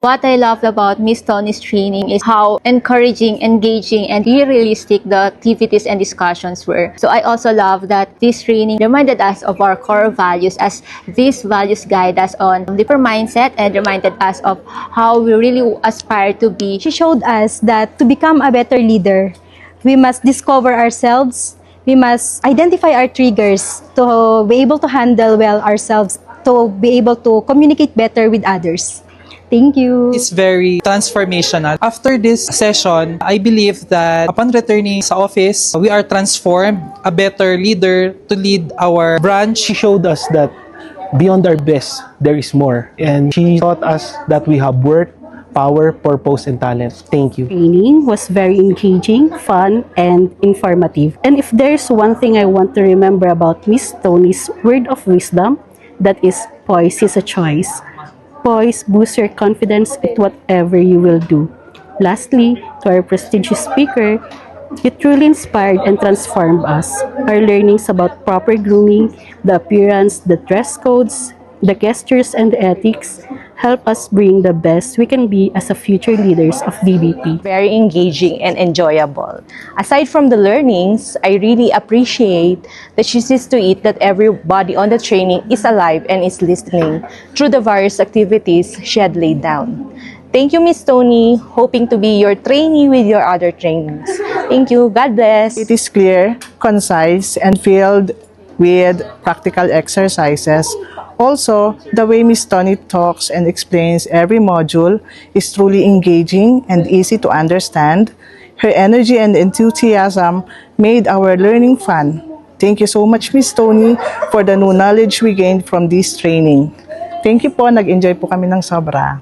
What I loved about Miss Tony's training is how encouraging, engaging, and realistic the activities and discussions were. So I also love that this training reminded us of our core values, as these values guide us on deeper mindset and reminded us of how we really aspire to be. She showed us that to become a better leader, we must discover ourselves, we must identify our triggers to be able to handle well ourselves, to be able to communicate better with others. Thank you. It's very transformational. After this session, I believe that upon returning sa office, we are transformed, a better leader to lead our branch. She showed us that beyond our best, there is more. And she taught us that we have worth, power, purpose, and talent. Thank you. Training was very engaging, fun, and informative. And if there's one thing I want to remember about Miss Tony's word of wisdom, that is, poise is a choice. Poise boosts your confidence in whatever you will do. Lastly, to our prestigious speaker, you truly inspired and transformed us. Our learnings about proper grooming, the appearance, the dress codes, the gestures, and the ethics help us bring the best we can be as a future leaders of DBP. Very engaging and enjoyable. Aside from the learnings, I really appreciate that she sees to it that everybody on the training is alive and is listening through the various activities she had laid down. Thank you, Miss Tony. Hoping to be your trainee with your other trainings. Thank you. God bless. It is clear, concise, and filled with practical exercises. Also, the way Miss Tony talks and explains every module is truly engaging and easy to understand. Her energy and enthusiasm made our learning fun. Thank you so much, Miss Tony, for the new knowledge we gained from this training. Thank you po. Nag-enjoy po kami ng sobra.